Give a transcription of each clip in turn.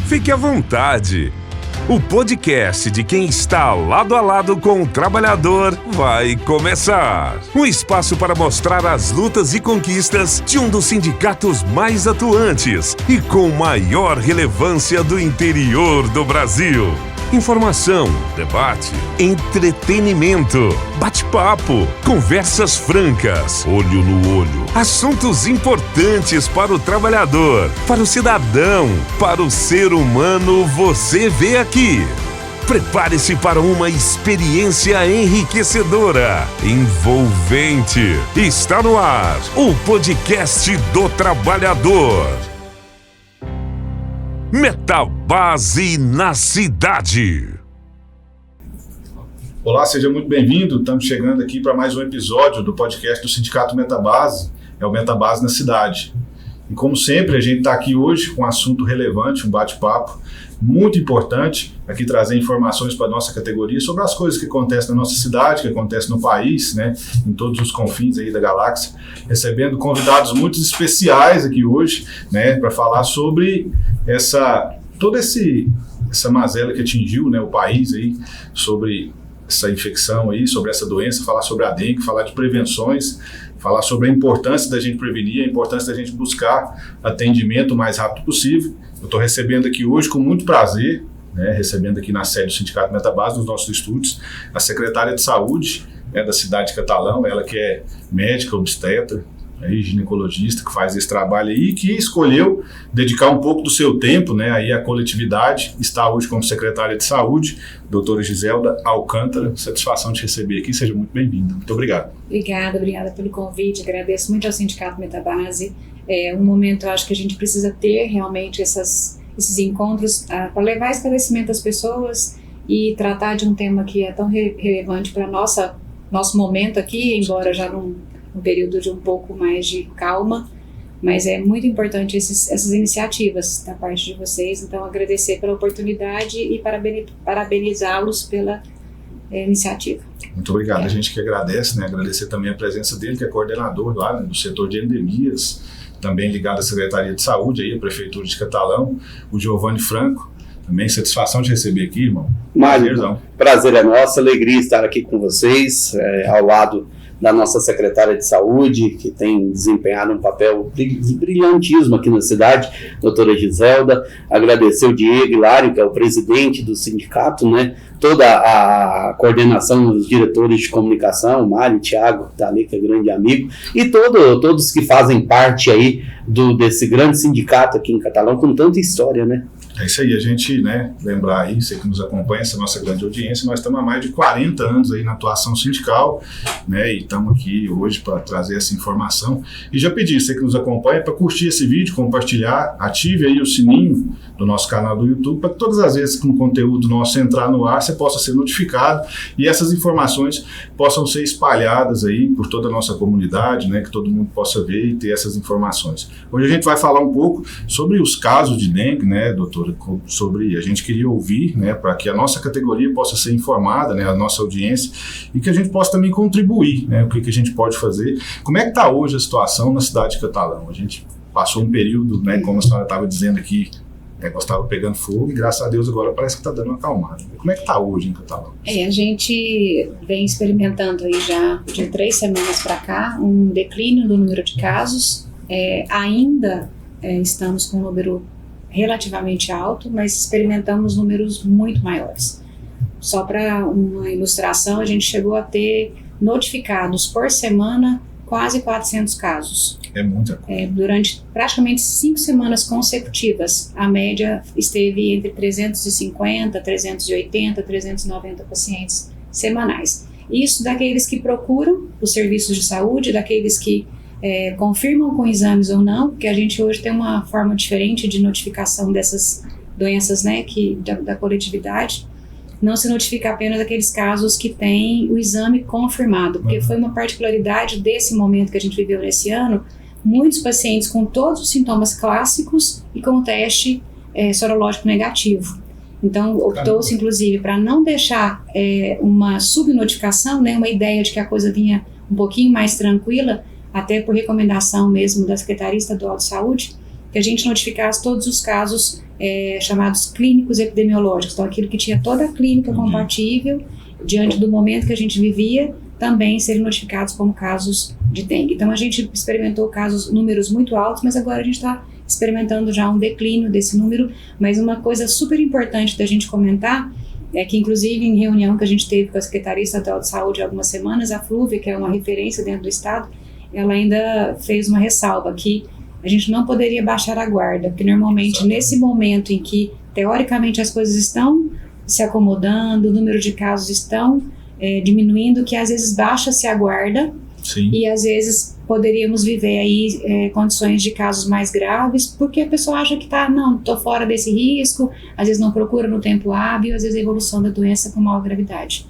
Fique à vontade. O podcast de quem está lado a lado com o trabalhador vai começar. Um espaço para mostrar as lutas e conquistas de um dos sindicatos mais atuantes e com maior relevância do interior do Brasil. Informação, debate, entretenimento, bate-papo, conversas francas, olho no olho, assuntos importantes para o trabalhador, para o cidadão, para o ser humano, você vê aqui. Prepare-se para uma experiência enriquecedora, envolvente. Está no ar, o podcast do trabalhador. Metabase na cidade. Olá, seja muito bem-vindo. Estamos chegando aqui para mais um episódio do podcast do Sindicato Metabase, é o Metabase na cidade. E como sempre, a gente está aqui hoje com um assunto relevante, um bate-papo muito importante, aqui trazer informações para a nossa categoria sobre as coisas que acontecem na nossa cidade, que acontecem no país, né, em todos os confins aí da galáxia, recebendo convidados muito especiais aqui hoje, né, para falar sobre toda essa mazela que atingiu, né, o país aí, sobre essa infecção aí, sobre essa doença, falar sobre a dengue, falar de prevenções, falar sobre a importância da gente prevenir, a importância da gente buscar atendimento o mais rápido possível. Eu estou recebendo aqui hoje com muito prazer, né, recebendo aqui na sede do Sindicato Metabase, nos nossos estúdios, a secretária de saúde, né, da cidade de Catalão, ela que é médica, obstetra, aí, ginecologista, que faz esse trabalho aí, que escolheu dedicar um pouco do seu tempo, né, aí à coletividade, está hoje como secretária de saúde, doutora Giselda Alcântara. Satisfação de receber aqui, seja muito bem-vinda. Muito obrigado. Obrigada pelo convite, agradeço muito ao Sindicato Metabase. É um momento, eu acho que a gente precisa ter realmente esses encontros para levar esclarecimento às pessoas e tratar de um tema que é tão relevante para nosso momento aqui, embora já num período de um pouco mais de calma, mas é muito importante essas iniciativas da parte de vocês, então agradecer pela oportunidade e parabenizá-los pela iniciativa. Muito obrigado, a gente que agradece, né? Agradecer também a presença dele, que é coordenador lá, né, do setor de endemias, também ligado à Secretaria de Saúde, aí, a Prefeitura de Catalão, o Giovanni Franco. Também satisfação de receber aqui, irmão. Mário, prazer é nosso, alegria estar aqui com vocês, ao lado da nossa secretária de saúde, que tem desempenhado um papel brilhantíssimo aqui na cidade, doutora Giselda. Agradecer o Diego Hilário, que é o presidente do sindicato, né? Toda a coordenação dos diretores de comunicação, o Mário, o Thiago, que está ali, que é grande amigo, e todos que fazem parte aí desse grande sindicato aqui em Catalão, com tanta história, né? É isso aí, a gente, né, lembrar aí, você que nos acompanha, essa nossa grande audiência, nós estamos há mais de 40 anos aí na atuação sindical, né, e estamos aqui hoje para trazer essa informação. E já pedi, você que nos acompanha, para curtir esse vídeo, compartilhar, ative aí o sininho do nosso canal do YouTube, para que todas as vezes que um conteúdo nosso entrar no ar, você possa ser notificado e essas informações possam ser espalhadas aí por toda a nossa comunidade, né, que todo mundo possa ver e ter essas informações. Hoje a gente vai falar um pouco sobre os casos de dengue, né, doutora, sobre a gente queria ouvir, né, para que a nossa categoria possa ser informada, né, a nossa audiência, e que a gente possa também contribuir, né, o que a gente pode fazer. Como é que está hoje a situação na cidade de Catalão? A gente passou um período, né, como a senhora estava dizendo aqui, o negócio estava pegando fogo e graças a Deus agora parece que está dando uma acalmada. Como é que está hoje em Catalão? A gente vem experimentando aí já de 3 semanas para cá um declínio do número de casos. Ainda estamos com um número relativamente alto, mas experimentamos números muito maiores. Só para uma ilustração, a gente chegou a ter notificados por semana quase 400 casos. É muita coisa. Durante praticamente 5 semanas consecutivas, a média esteve entre 350, 380, 390 pacientes semanais. Isso daqueles que procuram os serviços de saúde, daqueles que confirmam com exames ou não, porque a gente hoje tem uma forma diferente de notificação dessas doenças, né, da coletividade. Não se notifica apenas aqueles casos que têm o exame confirmado, porque foi uma particularidade desse momento que a gente viveu nesse ano, muitos pacientes com todos os sintomas clássicos e com o teste sorológico negativo. Então, optou-se, inclusive, para não deixar uma subnotificação, né, uma ideia de que a coisa vinha um pouquinho mais tranquila, até por recomendação mesmo da Secretaria Estadual de Saúde, que a gente notificasse todos os casos chamados clínicos epidemiológicos, então aquilo que tinha toda a clínica compatível diante do momento que a gente vivia, também serem notificados como casos de dengue. Então a gente experimentou números muito altos, mas agora a gente está experimentando já um declínio desse número. Mas uma coisa super importante da gente comentar é que, inclusive, em reunião que a gente teve com a Secretaria Estadual de Saúde há algumas semanas, a Flúvia, que é uma referência dentro do estado, ela ainda fez uma ressalva que a gente não poderia baixar a guarda, porque normalmente nesse momento em que teoricamente as coisas estão se acomodando, o número de casos estão diminuindo, que às vezes baixa-se a guarda. Sim. E às vezes poderíamos viver aí condições de casos mais graves, porque a pessoa acha que estou fora desse risco, às vezes não procura no tempo hábil, às vezes a evolução da doença com maior gravidade.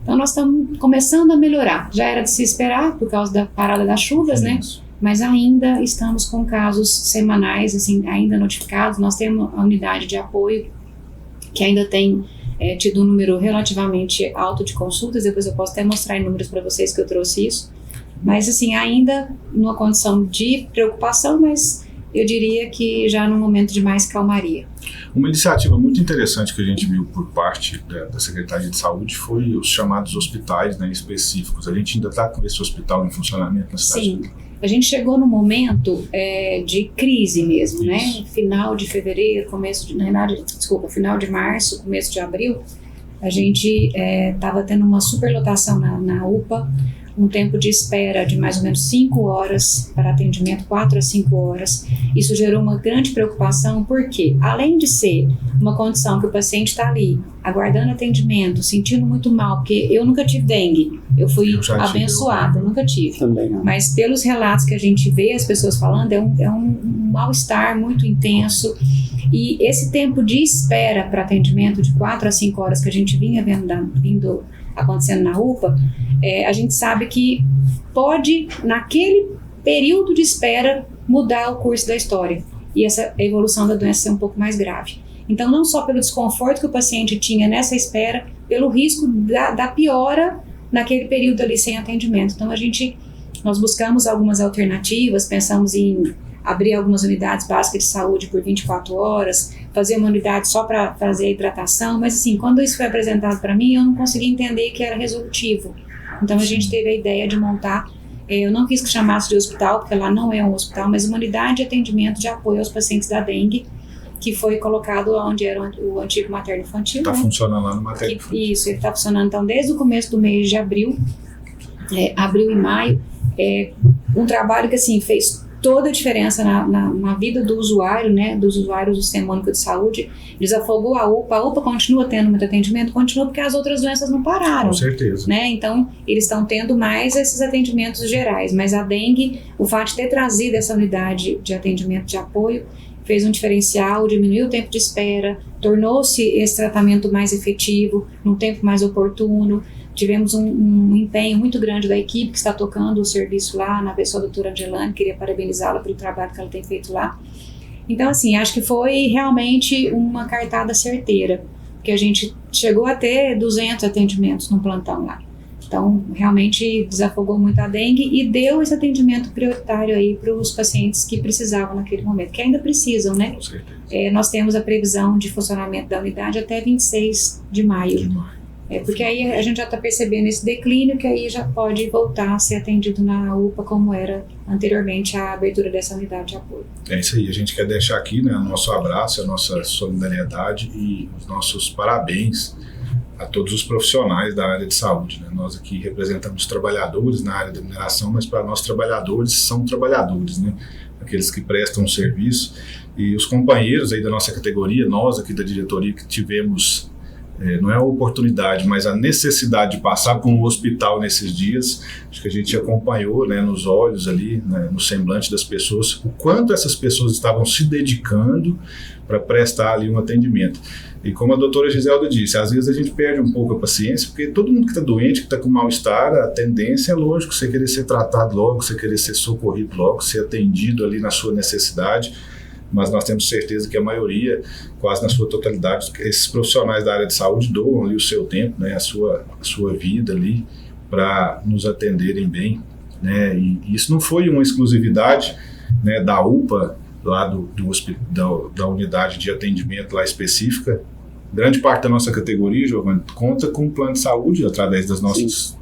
Então nós estamos começando a melhorar, já era de se esperar por causa da parada das chuvas, né? Mas ainda estamos com casos semanais, assim, ainda notificados. Nós temos a unidade de apoio, que ainda tem tido um número relativamente alto de consultas, depois eu posso até mostrar em números para vocês que eu trouxe isso. Mas, assim, ainda numa condição de preocupação, mas eu diria que já num momento de mais calmaria. Uma iniciativa muito interessante que a gente viu por parte da Secretaria de Saúde foi os chamados hospitais, né, específicos. A gente ainda está com esse hospital em funcionamento na cidade? Sim, a gente chegou no momento de crise mesmo, isso, né? Final de fevereiro, final de março, começo de abril, a gente estava tendo uma superlotação na UPA, um tempo de espera de mais ou menos 5 horas para atendimento, 4 a 5 horas. Isso gerou uma grande preocupação, porque além de ser uma condição que o paciente está ali, aguardando atendimento, sentindo muito mal, porque eu nunca tive dengue, eu fui abençoada, nunca tive. Também não. Mas pelos relatos que a gente vê as pessoas falando, é um mal-estar muito intenso. E esse tempo de espera para atendimento de 4 a 5 horas que a gente vinha vindo acontecendo na UPA, a gente sabe que pode, naquele período de espera, mudar o curso da história e essa evolução da doença ser um pouco mais grave. Então, não só pelo desconforto que o paciente tinha nessa espera, pelo risco da piora naquele período ali sem atendimento. Então, nós buscamos algumas alternativas, pensamos em abrir algumas unidades básicas de saúde por 24 horas, fazer uma unidade só para fazer a hidratação, mas assim, quando isso foi apresentado para mim, eu não consegui entender que era resolutivo. Então a gente teve a ideia de montar, eu não quis que chamasse de hospital, porque lá não é um hospital, mas uma unidade de atendimento de apoio aos pacientes da dengue, que foi colocado onde era o antigo materno-infantil. Está, né? Funcionando lá no materno-infantil. Isso, ele está funcionando então desde o começo do mês de abril, abril e maio, um trabalho que assim fez toda a diferença na vida do usuário, né, dos usuários do Sistema Único de Saúde. Desafogou a UPA continua tendo muito atendimento, continua porque as outras doenças não pararam. Com certeza. Né? Então, eles estão tendo mais esses atendimentos gerais, mas a dengue, o fato de ter trazido essa unidade de atendimento de apoio, fez um diferencial, diminuiu o tempo de espera, tornou-se esse tratamento mais efetivo, num tempo mais oportuno. Tivemos um empenho muito grande da equipe que está tocando o serviço lá, na pessoa da doutora Angelane, queria parabenizá-la pelo trabalho que ela tem feito lá. Então, assim, acho que foi realmente uma cartada certeira, porque a gente chegou a ter 200 atendimentos no plantão lá. Então, realmente desafogou muito a dengue e deu esse atendimento prioritário aí para os pacientes que precisavam naquele momento, que ainda precisam, né? Com certeza. Nós temos a previsão de funcionamento da unidade até 26 de maio. Porque aí a gente já está percebendo esse declínio, que aí já pode voltar a ser atendido na UPA como era anteriormente a abertura dessa unidade de apoio. É isso aí, a gente quer deixar aqui, né, o nosso abraço, a nossa solidariedade e os nossos parabéns a todos os profissionais da área de saúde, né? Nós aqui representamos trabalhadores na área da mineração, mas para nós trabalhadores são trabalhadores, né? Aqueles que prestam um serviço, e os companheiros aí da nossa categoria, nós aqui da diretoria que tivemos não é a oportunidade, mas a necessidade de passar por um hospital nesses dias, acho que a gente acompanhou, né, nos olhos ali, né, no semblante das pessoas, o quanto essas pessoas estavam se dedicando para prestar ali um atendimento. E como a doutora Giselda disse, às vezes a gente perde um pouco a paciência, porque todo mundo que está doente, que está com mal-estar, a tendência é lógico, você querer ser tratado logo, você querer ser socorrido logo, ser atendido ali na sua necessidade. Mas nós temos certeza que a maioria, quase na sua totalidade, esses profissionais da área de saúde doam ali o seu tempo, né, a sua vida ali para nos atenderem bem, né, e isso não foi uma exclusividade, né, da UPA lá da unidade de atendimento lá específica. Grande parte da nossa categoria, Giovanni, conta com plano de saúde através dos nossos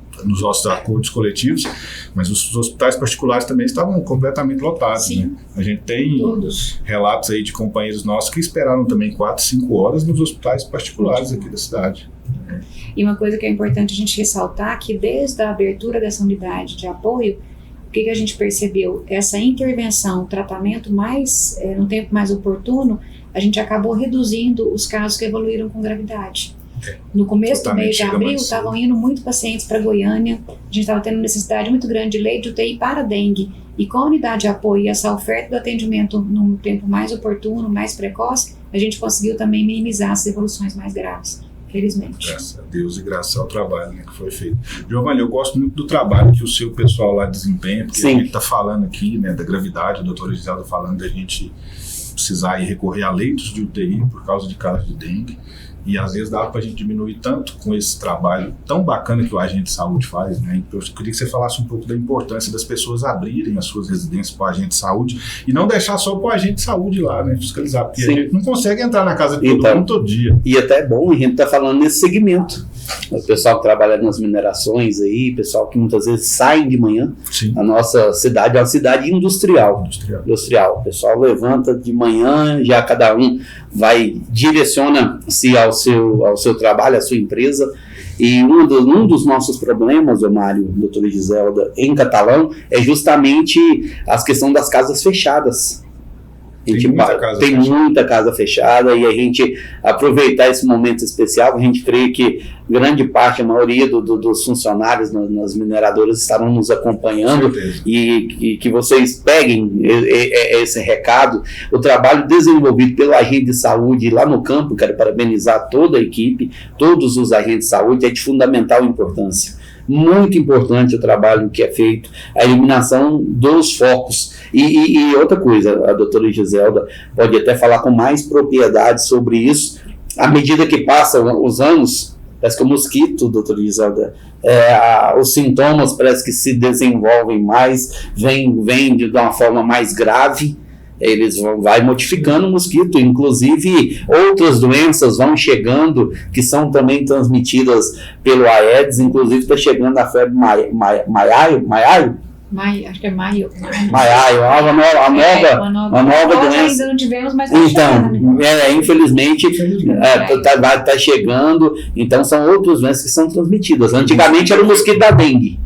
acordos coletivos, mas os hospitais particulares também estavam completamente lotados. Né? A gente tem relatos aí de companheiros nossos que esperaram também 4, 5 horas nos hospitais particulares aqui da cidade. E uma coisa que é importante a gente ressaltar, que desde a abertura dessa unidade de apoio, o que a gente percebeu? Essa intervenção, tratamento no tempo mais oportuno, a gente acabou reduzindo os casos que evoluíram com gravidade. No começo do mês de abril, estavam indo muitos pacientes para Goiânia, a gente estava tendo necessidade muito grande de leite de UTI para dengue, e com a unidade de apoio e essa oferta do atendimento num tempo mais oportuno, mais precoce, a gente conseguiu também minimizar as evoluções mais graves, felizmente. Graças a Deus e graças ao trabalho, né, que foi feito. Giovanni, eu gosto muito do trabalho que o seu pessoal lá desempenha, porque a gente está falando aqui, né, da gravidade, a doutora Giselda falando da gente precisar ir recorrer a leitos de UTI por causa de casos de dengue. E às vezes dá para a gente diminuir tanto com esse trabalho tão bacana que o agente de saúde faz, né? Então, eu queria que você falasse um pouco da importância das pessoas abrirem as suas residências para o agente de saúde e não deixar só para o agente de saúde lá, né? Fiscalizar, porque a gente não consegue entrar na casa de todo mundo todo dia. E até é bom a gente estar falando nesse segmento. O pessoal que trabalha nas minerações aí, pessoal que muitas vezes saem de manhã. Sim. A nossa cidade é uma cidade industrial. O pessoal levanta de manhã, já cada um direciona-se ao seu trabalho, à sua empresa. E um dos nossos problemas, Mário, doutora Giselda, em Catalão, é justamente a questão das casas fechadas. Tem muita casa fechada e a gente aproveitar esse momento especial, a gente crê que grande parte, a maioria dos funcionários nas mineradoras estarão nos acompanhando e que vocês peguem esse recado. O trabalho desenvolvido pelo agente de saúde lá no campo, quero parabenizar toda a equipe, todos os agentes de saúde, é de fundamental importância. Muito importante o trabalho que é feito, a eliminação dos focos. E outra coisa, a doutora Giselda pode até falar com mais propriedade sobre isso. À medida que passam os anos, parece que o mosquito, doutora Giselda, os sintomas parece que se desenvolvem mais, vem de uma forma mais grave. Eles vai modificando o mosquito, inclusive outras doenças vão chegando, que são também transmitidas pelo Aedes, inclusive está chegando a febre maiaio? Acho que é maio. Maiaio, uma nova doença. Ainda não tivemos, mas então, infelizmente, está chegando. Então, são outras doenças que são transmitidas. Antigamente era o mosquito da dengue.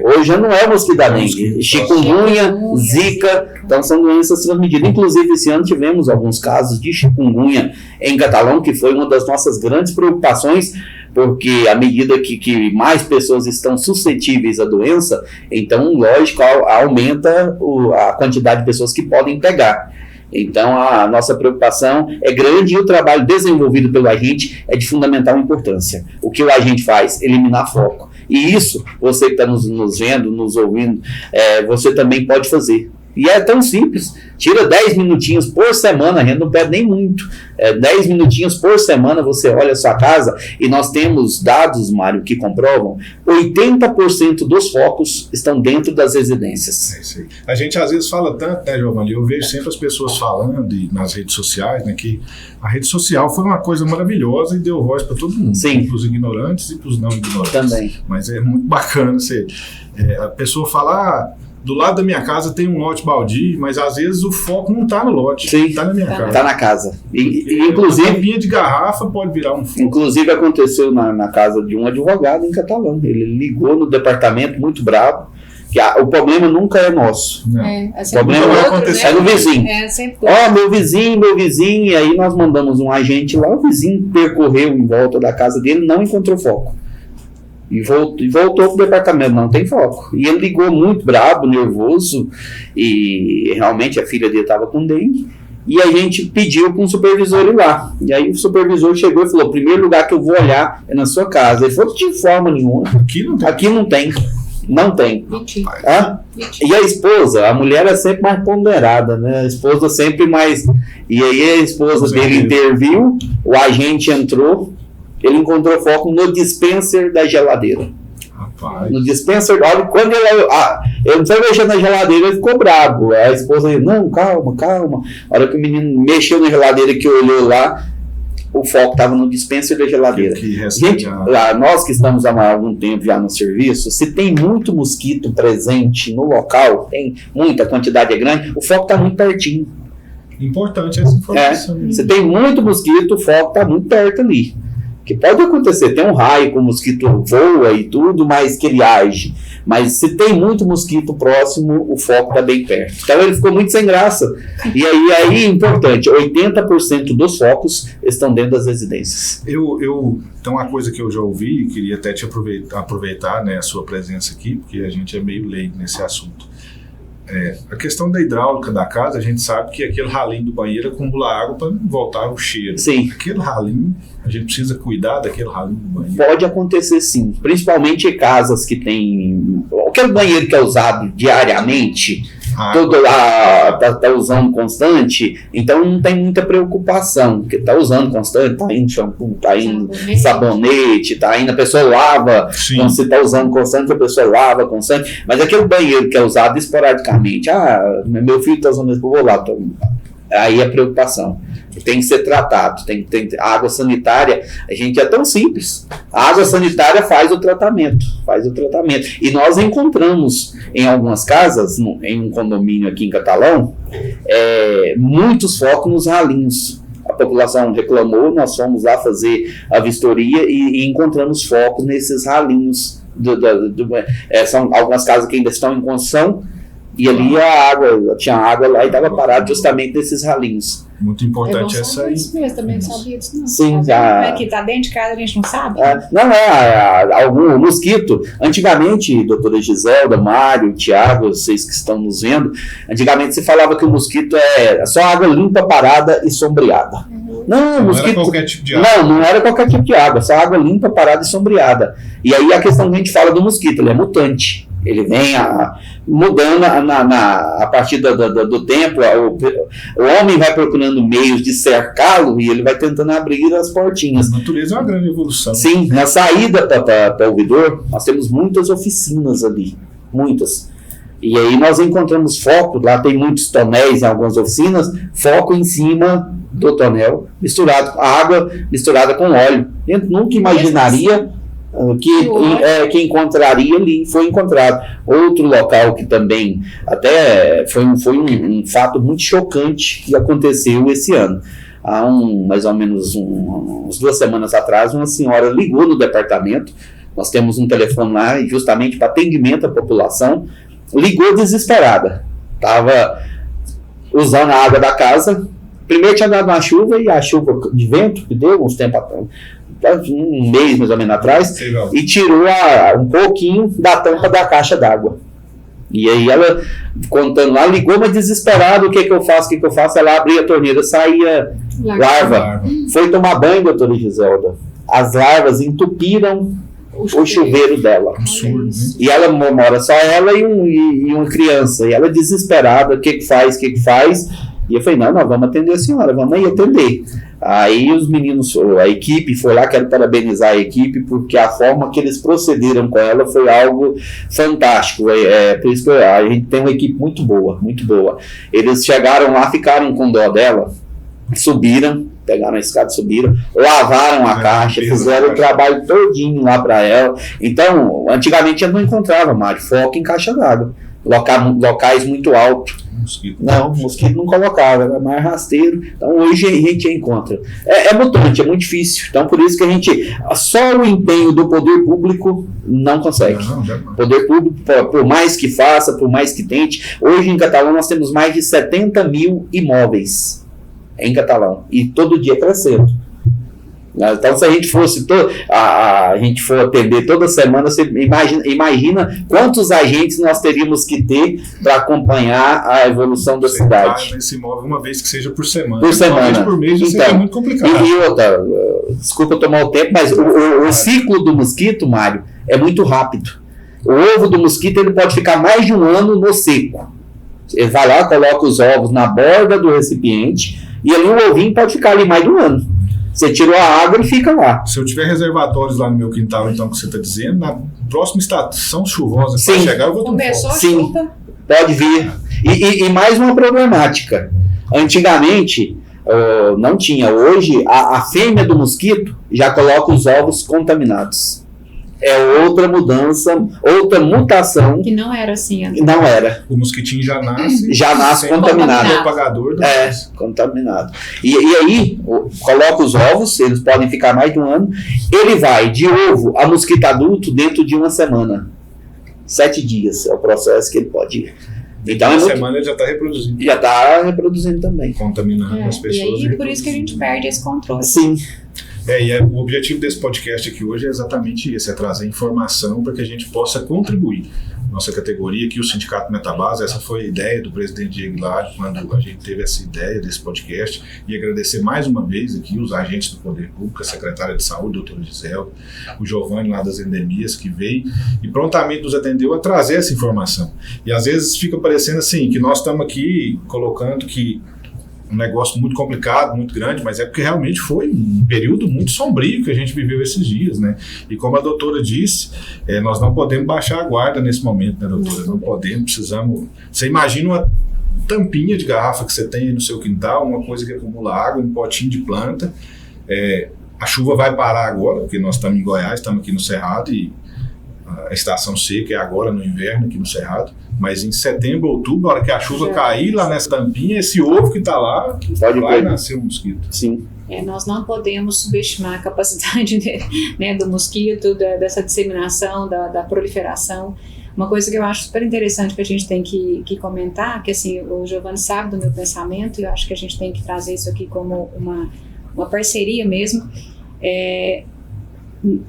Hoje já não é o mosquito da dengue. Chikungunya, Zika, então são doenças transmitidas. Inclusive, esse ano tivemos alguns casos de chikungunya em Catalão, que foi uma das nossas grandes preocupações, porque à medida que mais pessoas estão suscetíveis à doença, então, lógico, aumenta a quantidade de pessoas que podem pegar. Então, a nossa preocupação é grande e o trabalho desenvolvido pelo agente é de fundamental importância. O que o agente faz? Eliminar foco. E isso, você que está nos vendo, nos ouvindo, você também pode fazer. E é tão simples, tira 10 minutinhos por semana, a gente não pede nem muito, 10 minutinhos por semana você olha a sua casa, e nós temos dados, Mário, que comprovam, 80% dos focos estão dentro das residências. É isso aí. A gente às vezes fala tanto, né, Giovanni, eu vejo sempre as pessoas falando nas redes sociais, né, que a rede social foi uma coisa maravilhosa e deu voz para todo mundo, para os ignorantes e para os não ignorantes. Também. Mas é muito bacana a pessoa falar, do lado da minha casa tem um lote baldio, mas às vezes o foco não está no lote, está na minha casa. Está na casa. Inclusive, uma tampinha de garrafa pode virar um foco. Inclusive aconteceu na casa de um advogado em Catalão. Ele ligou no departamento muito bravo, que o problema nunca é nosso. O problema vai acontecer no vizinho. Meu vizinho, e aí nós mandamos um agente lá, o vizinho percorreu em volta da casa dele, não encontrou foco. E voltou para o departamento, não tem foco. E ele ligou muito bravo, nervoso, e realmente a filha dele estava com dengue. E a gente pediu para um supervisor ir lá. E aí o supervisor chegou e falou: o primeiro lugar que eu vou olhar é na sua casa. Ele falou: de forma nenhuma. Aqui não tem. Não tem. E a esposa, a mulher é sempre mais ponderada, né? A esposa sempre mais. E aí a esposa dele interviu, o agente entrou. Ele encontrou foco no dispenser da geladeira. Rapaz. No dispenser, olha, quando Ele não foi mexer na geladeira, ele ficou bravo. A esposa dele, não, calma. A hora que o menino mexeu na geladeira, que olhou lá, o foco estava no dispenser da geladeira. Gente, nós que estamos há algum tempo já no serviço, se tem muito mosquito presente no local, tem muita quantidade, é grande, o foco está muito pertinho. Importante essa informação. Se tem muito mosquito, o foco está muito perto ali. Que pode acontecer, tem um raio que o mosquito voa e tudo, mas que ele age. Mas se tem muito mosquito próximo, o foco está bem perto. Então ele ficou muito sem graça. E aí importante, 80% dos focos estão dentro das residências. Então, uma coisa que eu já ouvi, e queria até te aproveitar, né, a sua presença aqui, porque a gente é meio leigo nesse assunto. A questão da hidráulica da casa, a gente sabe que aquele ralinho do banheiro acumula água para não voltar o cheiro. Sim. Aquele ralinho, a gente precisa cuidar daquele ralinho do banheiro. Pode acontecer sim, principalmente em casas que tem aquele banheiro que é usado diariamente, tá usando constante, então não tem muita preocupação, porque tá usando constante, tá indo shampoo, tá indo sabonete, tá indo, a pessoa lava, então se tá usando constante, a pessoa lava constante, mas aquele banheiro que é usado esporadicamente, meu filho tá usando isso, vou lá, aí é preocupação. Tem que ser tratado, tem a água sanitária, a gente é tão simples, a água sanitária faz o tratamento, e nós encontramos em algumas casas, em um condomínio aqui em Catalão, muitos focos nos ralinhos. A população reclamou, nós fomos lá fazer a vistoria e encontramos focos nesses ralinhos, são algumas casas que ainda estão em construção, e ali tinha água lá e estava parado justamente nesses ralinhos. Muito importante essa aí. Isso mesmo, também não sabia disso, não. Sim, que está dentro de casa, a gente não sabe. Algum mosquito. Antigamente, doutora Giselda, Mário, Tiago, vocês que estão nos vendo, antigamente se falava que o mosquito é só água limpa, parada e sombreada. Não era qualquer tipo de água. Não era qualquer tipo de água, só água limpa, parada e sombreada. E aí a questão que a gente fala do mosquito, ele é mutante. Ele vem mudando a partir do tempo, o homem vai procurando meios de cercá-lo e ele vai tentando abrir as portinhas. A natureza é uma grande evolução. Sim, na saída para o ouvidor, nós temos muitas oficinas ali, muitas. E aí nós encontramos foco, lá tem muitos tonéis em algumas oficinas, foco em cima do tonel, água misturada com óleo. Eu nunca imaginaria que encontraria ali, foi encontrado. Outro local que também até foi um fato muito chocante que aconteceu esse ano. Há mais ou menos uns 2 semanas atrás, uma senhora ligou no departamento, nós temos um telefone lá justamente para atendimento à população, ligou desesperada, estava usando a água da casa, primeiro tinha dado uma chuva, e a chuva de vento que deu uns tempos atrás, um mês mais ou menos atrás, e tirou um pouquinho da tampa da caixa d'água. E aí ela, contando lá, ligou, mas desesperada, o que eu faço? Ela abria a torneira, saía larva. Foi tomar banho, doutora Giselda. As larvas entupiram o chuveiro dela. Absurdo, né? E ela mora só ela e uma criança. E ela desesperada, o que faz? E eu falei, não, nós vamos atender a senhora, vamos aí atender. Aí os meninos, a equipe foi lá, quero parabenizar a equipe, porque a forma que eles procederam com ela foi algo fantástico. Por isso que a gente tem uma equipe muito boa, muito boa. Eles chegaram lá, ficaram com dó dela, subiram, pegaram a escada, subiram, lavaram a caixa, fizeram o trabalho todinho lá para ela. Então, antigamente eu não encontrava mais foco em caixa d'água, locais muito altos. Mosquito não colocava, era mais rasteiro. Então hoje a gente encontra. É mutante, é muito difícil. Então por isso que só o empenho do poder público não consegue. O poder público, por mais que faça, por mais que tente, hoje em Catalão nós temos mais de 70 mil imóveis em Catalão e todo dia crescendo. Então, se a gente for atender toda semana, você imagina quantos agentes nós teríamos que ter para acompanhar a evolução da cidade. Esse imóvel uma vez que seja por semana. Uma vez por mês já seria muito complicado. E outra, desculpa tomar o tempo, mas o ciclo do mosquito, Mário, é muito rápido. O ovo do mosquito ele pode ficar mais de 1 ano no seco. Ele vai lá, coloca os ovos na borda do recipiente e ali o ovinho pode ficar ali mais de 1 ano. Você tirou a água e fica lá. Se eu tiver reservatórios lá no meu quintal, então, que você está dizendo, na próxima estação chuvosa que vai chegar, eu vou ter um Começou foco. a chuva. Pode vir. E mais uma problemática. Antigamente, não tinha. Hoje, a fêmea do mosquito já coloca os ovos contaminados. É outra mudança, outra mutação. Que não era assim antes. Não era. O mosquitinho já nasce contaminado. Propagador do vírus. Contaminado. E aí, coloca os ovos, eles podem ficar mais de um ano. Ele vai de ovo a mosquito adulto dentro de uma semana. 7 dias é o processo que ele pode ir. Então, uma semana ele já está reproduzindo. Já está reproduzindo também. Contaminando as pessoas. E aí, por isso que a gente perde esse controle. Sim. O objetivo desse podcast aqui hoje é exatamente esse, é trazer informação para que a gente possa contribuir. Nossa categoria aqui, o Sindicato Metabase, essa foi a ideia do presidente Diego Hilário quando a gente teve essa ideia desse podcast, e agradecer mais uma vez aqui os agentes do Poder Público, a secretária de Saúde, doutora Gisele, o Giovanni lá das endemias, que veio e prontamente nos atendeu a trazer essa informação. E às vezes fica parecendo assim, que nós estamos aqui colocando que um negócio muito complicado, muito grande, mas é porque realmente foi um período muito sombrio que a gente viveu esses dias, né? E como a doutora disse, nós não podemos baixar a guarda nesse momento, né, doutora? Não podemos, precisamos... Você imagina uma tampinha de garrafa que você tem aí no seu quintal, uma coisa que acumula água, um potinho de planta. A chuva vai parar agora, porque nós estamos em Goiás, estamos aqui no Cerrado, e a estação seca é agora no inverno aqui no Cerrado, mas em setembro, outubro, na hora que a chuva cair lá nessa tampinha, esse ovo que está lá, vai nascer um mosquito. Sim. Nós não podemos subestimar a capacidade né, do mosquito, dessa disseminação, da proliferação. Uma coisa que eu acho super interessante que a gente tem que comentar, que assim, o Giovanni sabe do meu pensamento, e eu acho que a gente tem que trazer isso aqui como uma parceria mesmo.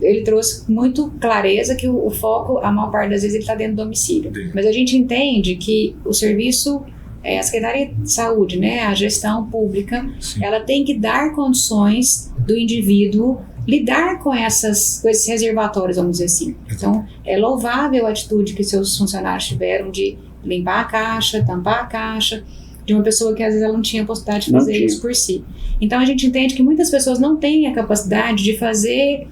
Ele trouxe muito clareza que o foco, a maior parte das vezes, ele está dentro do domicílio. Sim. Mas a gente entende que o serviço, a Secretaria de Saúde, né, a gestão pública, sim, ela tem que dar condições do indivíduo lidar com esses reservatórios, vamos dizer assim. Então, é louvável a atitude que seus funcionários tiveram de limpar a caixa, tampar a caixa, de uma pessoa que às vezes ela não tinha possibilidade de fazer isso por si. Então, a gente entende que muitas pessoas não têm a capacidade de fazer...